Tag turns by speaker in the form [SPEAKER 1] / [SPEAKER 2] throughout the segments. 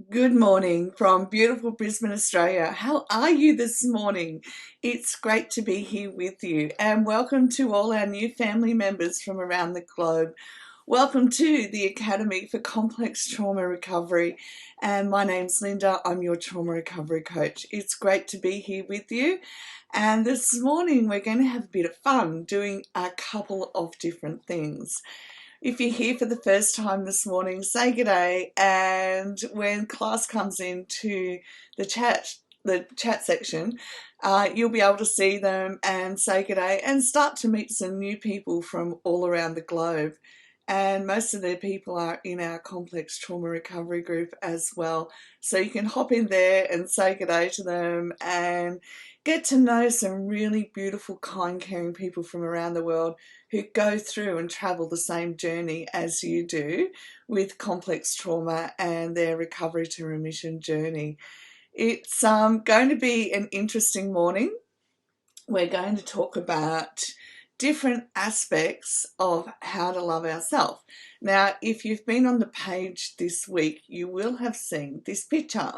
[SPEAKER 1] Good morning from beautiful Brisbane, Australia. How are you this morning? It's great to be here with you, and welcome to all our new family members from around the globe. Welcome to the Academy for Complex Trauma Recovery, and my name's Linda. I'm your trauma recovery coach. It's great to be here with you, and this morning we're going to have a bit of fun doing a couple of different things. If you're here for the first time this morning, say g'day, and when class comes into the chat section, you'll be able to see them and say g'day and start to meet some new people from all around the globe. And most of the people are in our complex trauma recovery group as well. So you can hop in there and say g'day to them and get to know some really beautiful, kind, caring people from around the world who go through and travel the same journey as you do with complex trauma and their recovery to remission journey. It's going to be an interesting morning. We're going to talk about different aspects of how to love ourselves. Now, if you've been on the page this week, you will have seen this picture.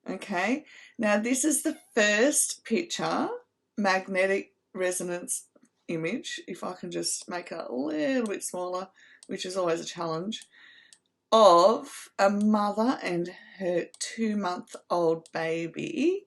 [SPEAKER 1] Okay, now this is the first picture, magnetic resonance image, if I can just make it a little bit smaller, which is always a challenge, of a mother and her 2-month-old baby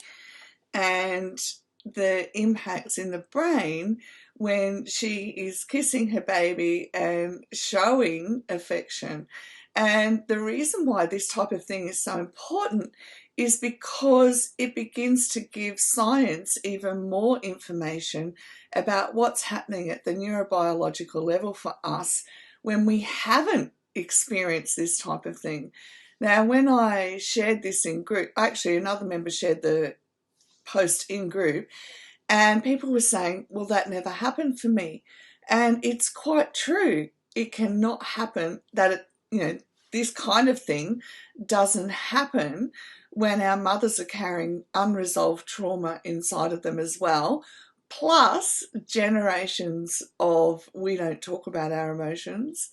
[SPEAKER 1] and the impacts in the brain when she is kissing her baby and showing affection. And the reason why this type of thing is so important is because it begins to give science even more information about what's happening at the neurobiological level for us when we haven't experienced this type of thing. Now, when I shared this in group, actually another member shared the post in group, and people were saying, well, that never happened for me. And it's quite true. It cannot happen that this kind of thing doesn't happen when our mothers are carrying unresolved trauma inside of them as well, plus generations of we don't talk about our emotions,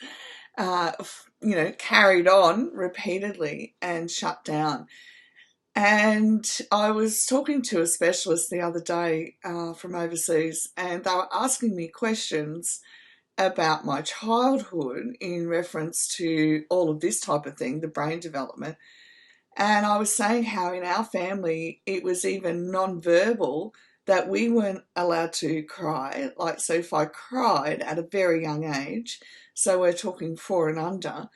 [SPEAKER 1] carried on repeatedly and shut down. And I was talking to a specialist the other day from overseas, and they were asking me questions about my childhood in reference to all of this type of thing, the brain development. And I was saying how in our family it was even non-verbal that we weren't allowed to cry. Like, so if I cried at a very young age, so we're talking 4 and under,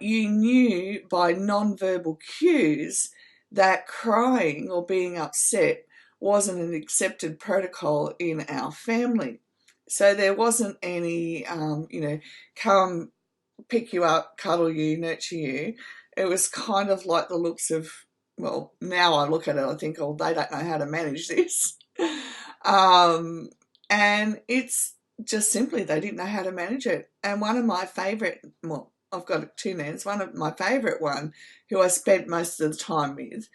[SPEAKER 1] you knew by non-verbal cues that crying or being upset wasn't an accepted protocol in our family. So there wasn't any, come pick you up, cuddle you, nurture you. It was kind of like the looks of, well, now I look at it, I think, oh, they don't know how to manage this. And it's just simply they didn't know how to manage it. And one of my favourite, well, I've got 2 names, one of my favourite one, who I spent most of the time with,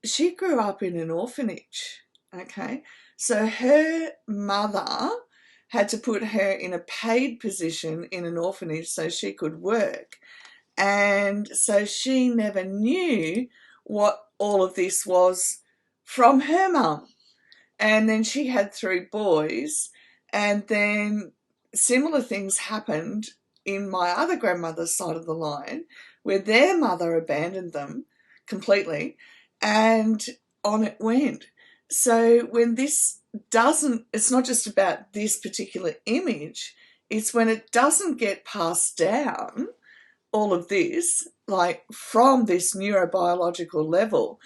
[SPEAKER 1] she grew up in an orphanage, okay? So her mother had to put her in a paid position in an orphanage so she could work. And so she never knew what all of this was from her mum. And then she had 3 boys, and then similar things happened in my other grandmother's side of the line where their mother abandoned them completely, and on it went. So when this doesn't, it's not just about this particular image, it's when it doesn't get passed down, all of this, like from this neurobiological level,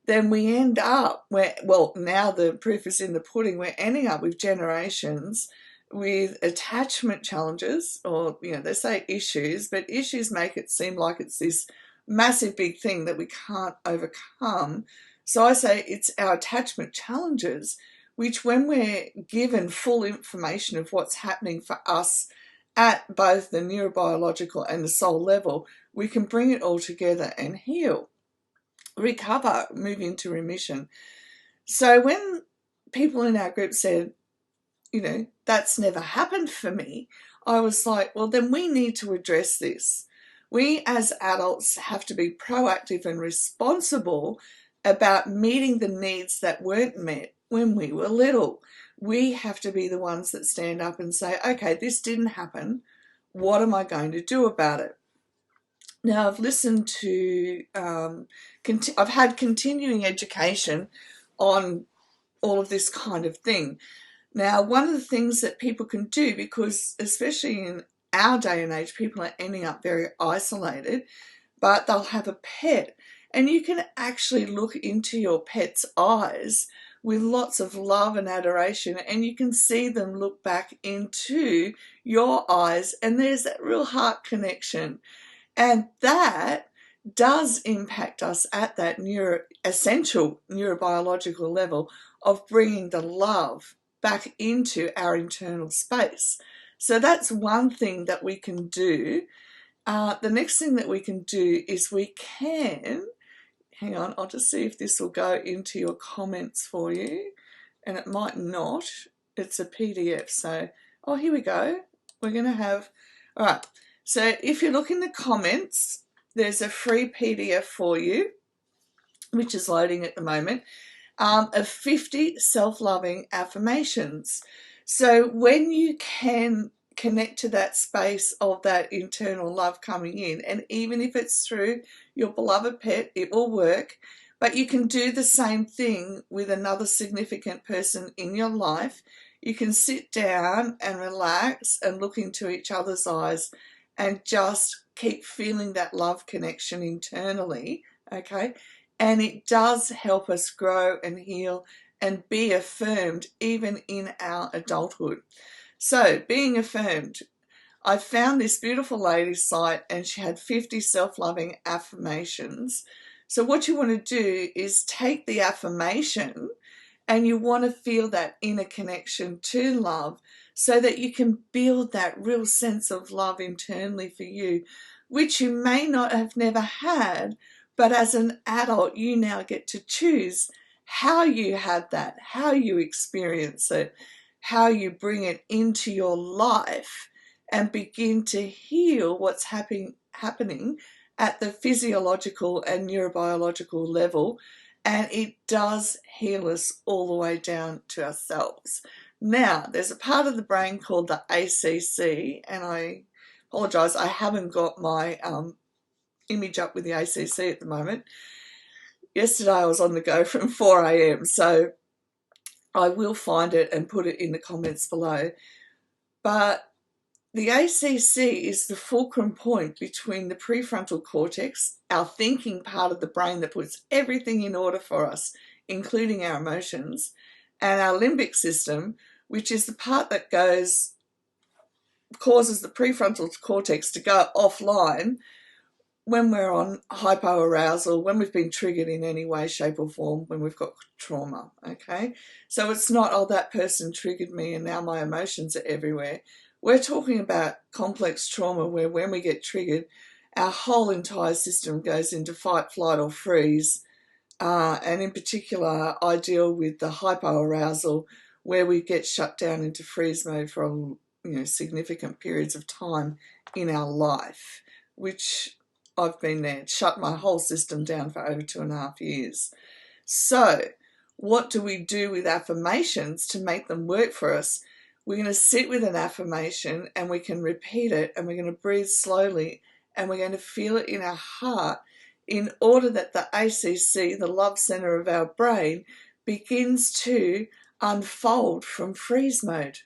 [SPEAKER 1] then we end up where, well, now the proof is in the pudding, we're ending up with generations with attachment challenges, or, they say issues, but issues make it seem like it's this massive big thing that we can't overcome. So I say it's our attachment challenges, which when we're given full information of what's happening for us at both the neurobiological and the soul level, we can bring it all together and heal, recover, move into remission. So when people in our group said, that's never happened for me, I was like, well, then we need to address this. We as adults have to be proactive and responsible about meeting the needs that weren't met when we were little. We have to be the ones that stand up and say, okay, this didn't happen. What am I going to do about it? Now, I've listened to, I've had continuing education on all of this kind of thing. Now, one of the things that people can do, because especially in our day and age, people are ending up very isolated, but they'll have a pet, and you can actually look into your pet's eyes with lots of love and adoration, and you can see them look back into your eyes, and there's that real heart connection. And that does impact us at that essential neurobiological level of bringing the love back into our internal space. So that's one thing that we can do. The next thing that we can do is we can, hang on, I'll just see if this will go into your comments for you, and it might not. It's a PDF, so, oh, here we go. We're going to have, all right, so if you look in the comments, there's a free PDF for you, which is loading at the moment, of 50 self-loving affirmations. So when you can connect to that space of that internal love coming in, and even if it's through your beloved pet, it will work, but you can do the same thing with another significant person in your life. You can sit down and relax and look into each other's eyes and just keep feeling that love connection internally, okay? And it does help us grow and heal and be affirmed even in our adulthood. So, being affirmed, I found this beautiful lady's site, and she had 50 self-loving affirmations. So what you want to do is take the affirmation, and you want to feel that inner connection to love, so that you can build that real sense of love internally for you, which you may not have never had, but as an adult, you now get to choose how you have that, how you experience it, how you bring it into your life and begin to heal what's happening at the physiological and neurobiological level. And it does heal us all the way down to ourselves. Now, there's a part of the brain called the ACC, and I apologise, I haven't got my image up with the ACC at the moment. Yesterday I was on the go from 4 a.m, so I will find it and put it in the comments below. But the ACC is the fulcrum point between the prefrontal cortex, our thinking part of the brain that puts everything in order for us, including our emotions, and our limbic system, which is the part that causes the prefrontal cortex to go offline when we're on hypoarousal, when we've been triggered in any way, shape or form, when we've got trauma, okay? So it's not, oh, that person triggered me and now my emotions are everywhere. We're talking about complex trauma where when we get triggered, our whole entire system goes into fight, flight or freeze. And in particular, I deal with the hypoarousal where we get shut down into freeze mode for significant periods of time in our life, which I've been there, shut my whole system down for over 2.5 years. So what do we do with affirmations to make them work for us? We're going to sit with an affirmation and we can repeat it, and we're going to breathe slowly, and we're going to feel it in our heart in order that the ACC, the love center of our brain, begins to unfold from freeze mode.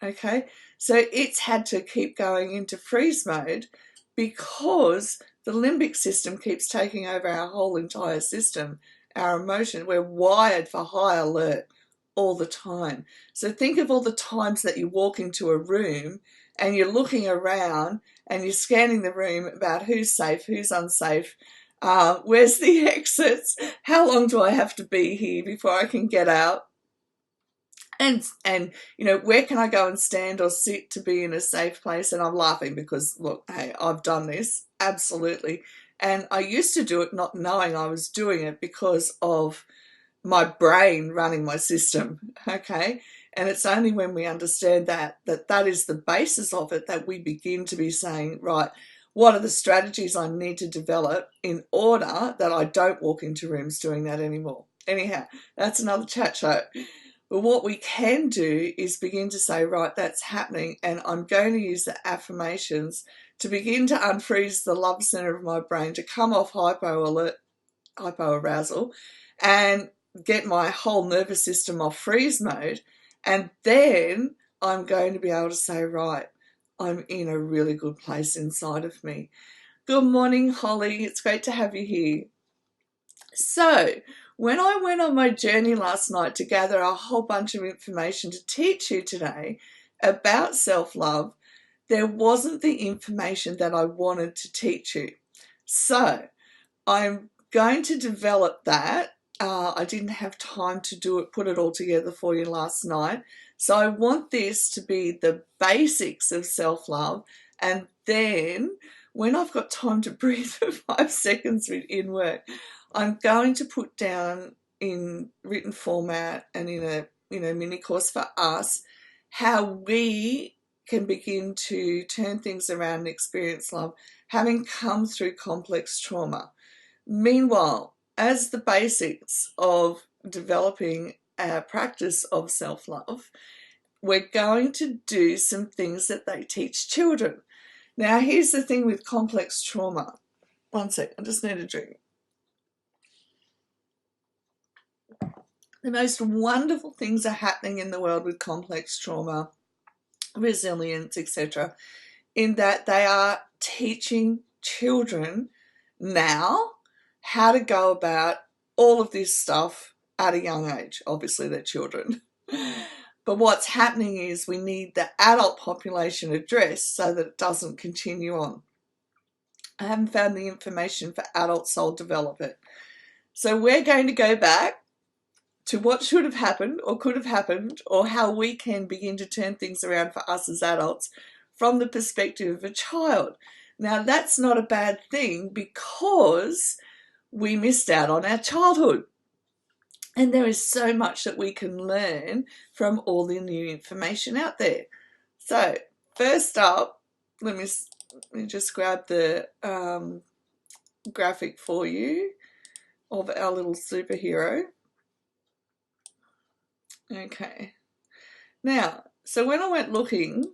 [SPEAKER 1] Okay, so it's had to keep going into freeze mode because the limbic system keeps taking over our whole entire system, our emotion. We're wired for high alert all the time. So think of all the times that you walk into a room and you're looking around and you're scanning the room about who's safe, who's unsafe, where's the exits, how long do I have to be here before I can get out? And where can I go and stand or sit to be in a safe place? And I'm laughing because, look, hey, I've done this, absolutely. And I used to do it not knowing I was doing it because of my brain running my system, okay? And it's only when we understand that is the basis of it that we begin to be saying, right, what are the strategies I need to develop in order that I don't walk into rooms doing that anymore. Anyhow, that's another chat show. But what we can do is begin to say, right, that's happening, and I'm going to use the affirmations to begin to unfreeze the love center of my brain, to come off hypoarousal, and get my whole nervous system off freeze mode. And then I'm going to be able to say, right, I'm in a really good place inside of me. Good morning, Holly. It's great to have you here. So, when I went on my journey last night to gather a whole bunch of information to teach you today about self-love, there wasn't the information that I wanted to teach you. So, I'm going to develop that. I didn't have time to put it all together for you last night. So I want this to be the basics of self-love, and then when I've got time to breathe for 5 seconds in work, I'm going to put down in written format and in a mini course for us how we can begin to turn things around and experience love, having come through complex trauma. Meanwhile, as the basics of developing our practice of self-love, we're going to do some things that they teach children. Now, here's the thing with complex trauma. One sec, I just need a drink. The most wonderful things are happening in the world with complex trauma, resilience, etc., in that they are teaching children now how to go about all of this stuff at a young age. Obviously, they're children. But what's happening is we need the adult population addressed so that it doesn't continue on. I haven't found the information for adult soul development. So we're going to go back to what should have happened or could have happened, or how we can begin to turn things around for us as adults from the perspective of a child. Now, that's not a bad thing because we missed out on our childhood. And there is so much that we can learn from all the new information out there. So, first up, let me just grab the graphic for you of our little superhero. Okay. Now, so when I went looking,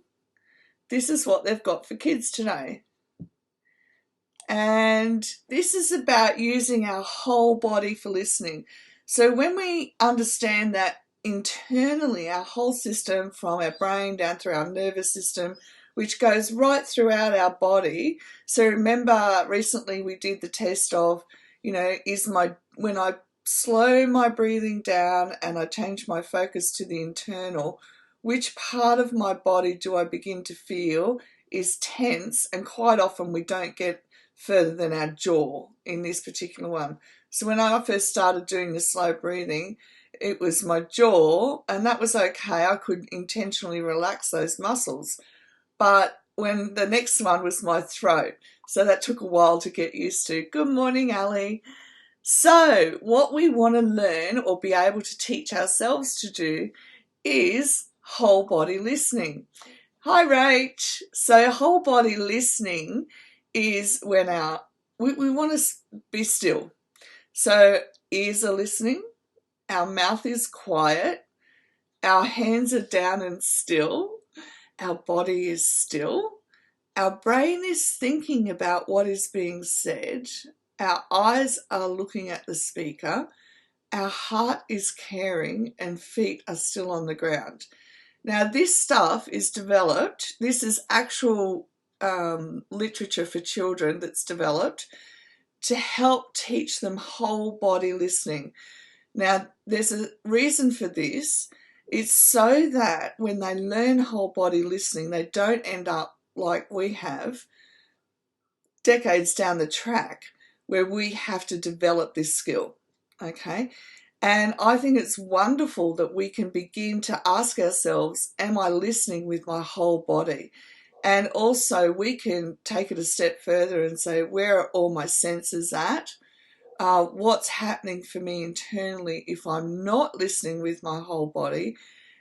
[SPEAKER 1] this is what they've got for kids today. And this is about using our whole body for listening. So when we understand that internally, our whole system, from our brain down through our nervous system, which goes right throughout our body. So remember, recently we did the test of, when I slow my breathing down and I change my focus to the internal, which part of my body do I begin to feel is tense? And quite often we don't get further than our jaw in this particular one. So when I first started doing the slow breathing, it was my jaw, and that was okay. I could intentionally relax those muscles. But when the next one was my throat, so that took a while to get used to. Good morning, Ali. So what we want to learn or be able to teach ourselves to do is whole body listening. Hi, Rach. So whole body listening is when we want to be still. So ears are listening, our mouth is quiet, our hands are down and still, our body is still, our brain is thinking about what is being said, our eyes are looking at the speaker, our heart is caring, and feet are still on the ground. Now, this stuff is developed. This is actual literature for children that's developed to help teach them whole body listening. Now, there's a reason for this. It's so that when they learn whole body listening, they don't end up like we have decades down the track where we have to develop this skill, okay? And I think it's wonderful that we can begin to ask ourselves, am I listening with my whole body? And also we can take it a step further and say, where are all my senses at? What's happening for me internally if I'm not listening with my whole body?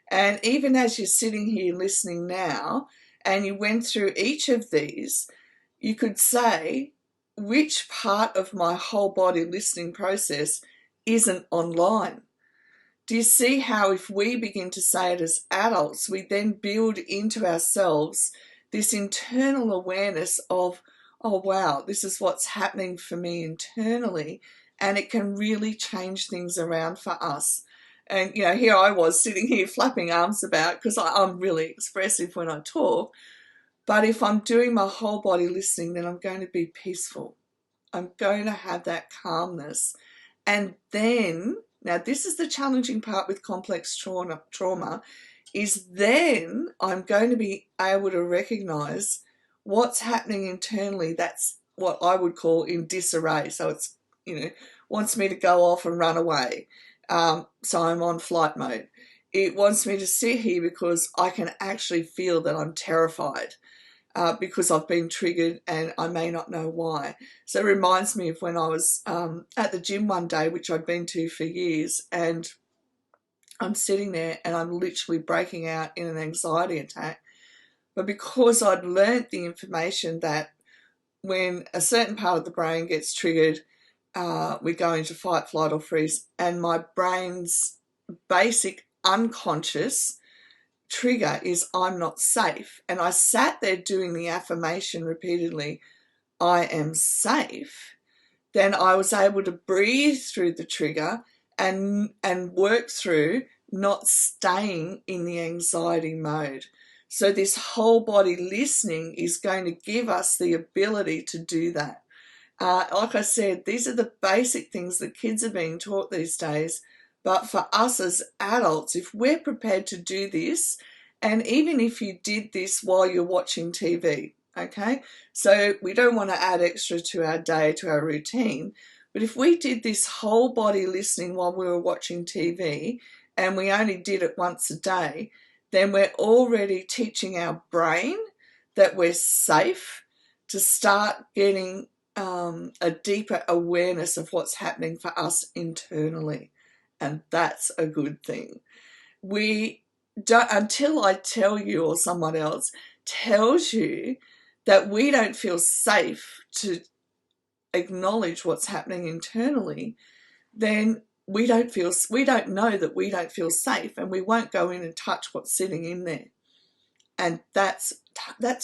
[SPEAKER 1] And even as you're sitting here listening now, and you went through each of these, you could say, which part of my whole body listening process isn't online? Do you see how if we begin to say it as adults, we then build into ourselves this internal awareness of, oh wow, this is what's happening for me internally, and it can really change things around for us. And you know, here I was sitting here flapping arms about because I'm really expressive when I talk, but if I'm doing my whole body listening, then I'm going to be peaceful. I'm going to have that calmness. And then, now this is the challenging part with complex trauma, is then I'm going to be able to recognize what's happening internally. That's what I would call in disarray. So it's, you know, wants me to go off and run away. So I'm on flight mode. It wants me to sit here because I can actually feel that I'm terrified. Because I've been triggered and I may not know why. So it reminds me of when I was at the gym one day, which I'd been to for years, and I'm sitting there and I'm literally breaking out in an anxiety attack. But because I'd learnt the information that when a certain part of the brain gets triggered, we go into fight, flight or freeze, and my brain's basic unconscious trigger is I'm not safe. And I sat there doing the affirmation repeatedly, I am safe. Then I was able to breathe through the trigger and work through not staying in the anxiety mode. So this whole body listening is going to give us the ability to do that. Like I said, these are the basic things that kids are being taught these days. But for us as adults, if we're prepared to do this, and even if you did this while you're watching TV, okay? So we don't want to add extra to our day, to our routine. But if we did this whole body listening while we were watching TV, and we only did it once a day, then we're already teaching our brain that we're safe to start getting a deeper awareness of what's happening for us internally. And that's a good thing. We don't, until I tell you or someone else tells you that we don't feel safe to acknowledge what's happening internally, then we don't know that we don't feel safe, and we won't go in and touch what's sitting in there. And that's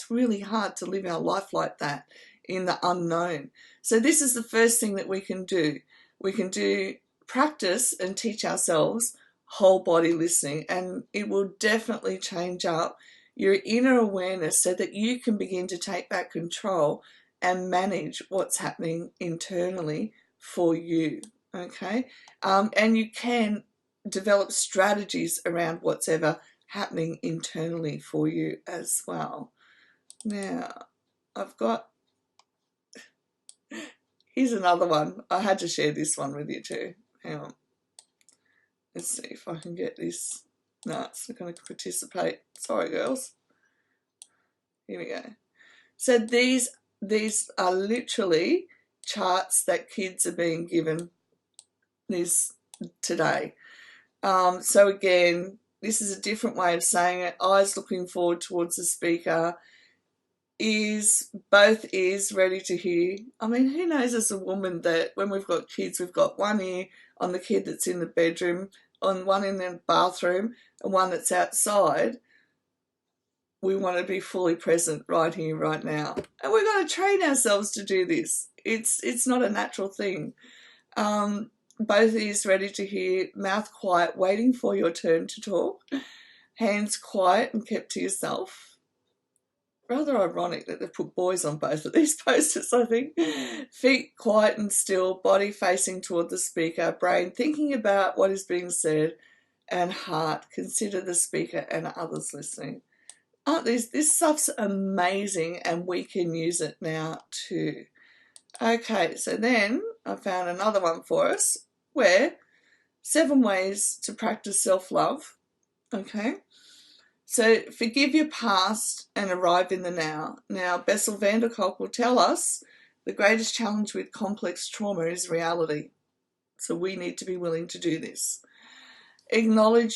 [SPEAKER 1] really hard to live our life like that in the unknown. So this is the first thing that we can do. We can do practice and teach ourselves whole body listening, and it will definitely change up your inner awareness so that you can begin to take back control and manage what's happening internally for you, okay? And you can develop strategies around what's ever happening internally for you as well. Now, I've got, here's another one. I had to share this one with you too. Hang on. Let's see if I can get this. No, it's not going to participate. Sorry, girls. Here we go. So these are literally charts that kids are being given this today. So again, this is a different way of saying it. Eyes looking forward towards the speaker. Both ears ready to hear. I mean, who knows as a woman that when we've got kids, we've got one ear on the kid that's in the bedroom, on one in the bathroom, and one that's outside. We want to be fully present right here, right now. And we've got to train ourselves to do this. It's not a natural thing. Both ears ready to hear, mouth quiet, waiting for your turn to talk. Hands quiet and kept to yourself. Rather ironic that they've put boys on both of these posters, I think. Feet quiet and still, body facing toward the speaker, brain thinking about what is being said, and heart, consider the speaker and others listening. This stuff's amazing, and we can use it now too. Okay, so then I found another one for us, where 7 ways to practice self-love. Okay, so forgive your past and arrive in the now. Now, Bessel van der Kolk will tell us the greatest challenge with complex trauma is reality. So we need to be willing to do this. Acknowledge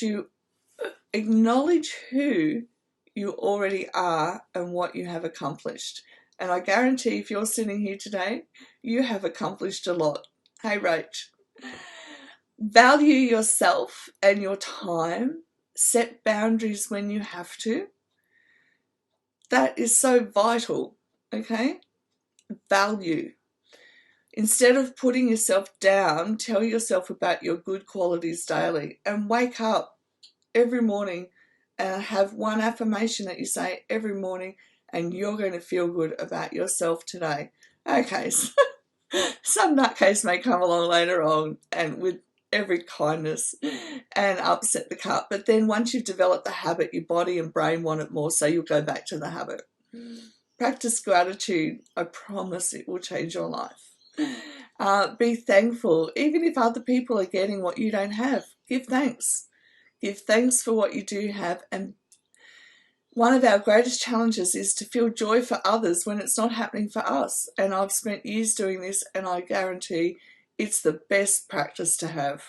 [SPEAKER 1] who you already are and what you have accomplished. And I guarantee if you're sitting here today, you have accomplished a lot. Hey, Rach. Value yourself and your time. Set boundaries when you have to. That is so vital, okay? Value. Instead of putting yourself down, tell yourself about your good qualities daily and wake up every morning and have one affirmation that you say every morning, and you're going to feel good about yourself today. Okay, so some nutcase may come along later on and with every kindness and upset the cup, but then once you've developed the habit, your body and brain want it more, so you'll go back to the habit. Practice gratitude. I promise it will change your life. Be thankful. Even if other people are getting what you don't have, give thanks. Give thanks for what you do have. And one of our greatest challenges is to feel joy for others when it's not happening for us. And I've spent years doing this, and I guarantee it's the best practice to have.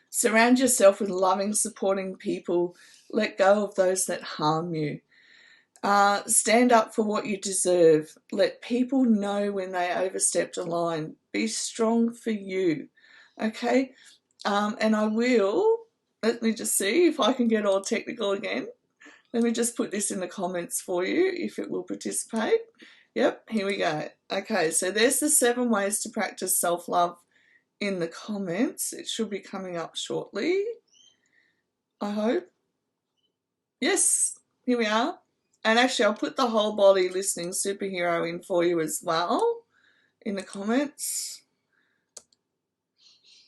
[SPEAKER 1] Surround yourself with loving, supporting people. Let go of those that harm you. Stand up for what you deserve. Let people know when they overstepped a line. Be strong for you. Okay? And I will, let me just see if I can get all technical again. Let me just put this in the comments for you if it will participate. Yep, here we go. Okay, so there's the 7 ways to practice self-love in the comments. It should be coming up shortly, I hope. Yes, here we are. And actually, I'll put the whole body listening superhero in for you as well in the comments.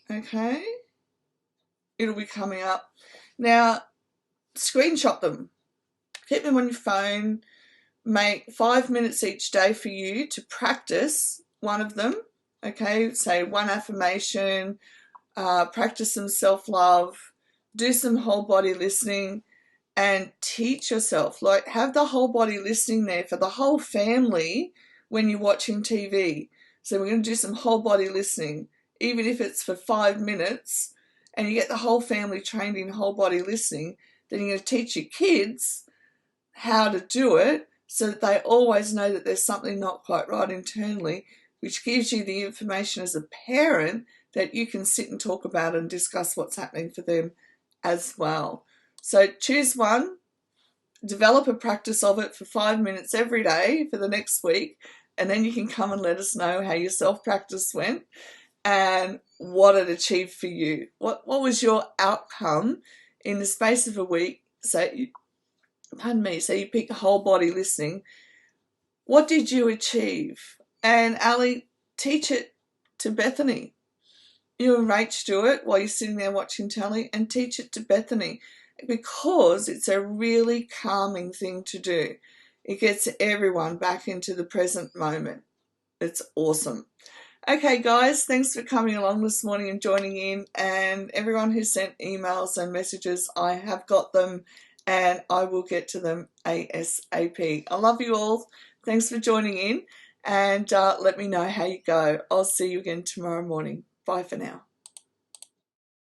[SPEAKER 1] Okay. It'll be coming up. Now, screenshot them. Keep them on your phone. Make 5 minutes each day for you to practice one of them. Okay, say one affirmation, practice some self-love, do some whole body listening, and teach yourself. Like, have the whole body listening there for the whole family when you're watching TV. So we're going to do some whole body listening, even if it's for 5 minutes, and you get the whole family trained in whole body listening. Then you're going to teach your kids how to do it so that they always know that there's something not quite right internally, which gives you the information as a parent that you can sit and talk about and discuss what's happening for them as well. So choose one, develop a practice of it for 5 minutes every day for the next week, and then you can come and let us know how your self-practice went and what it achieved for you. What was your outcome in the space of a week? So you pick whole body listening. What did you achieve? And Ali, teach it to Bethany. You and Rach do it while you're sitting there watching telly, and teach it to Bethany, because it's a really calming thing to do. It gets everyone back into the present moment. It's awesome. Okay, guys, thanks for coming along this morning and joining in. And everyone who sent emails and messages, I have got them, and I will get to them ASAP. I love you all. Thanks for joining in, and let me know how you go. I'll see you again tomorrow morning. Bye for now.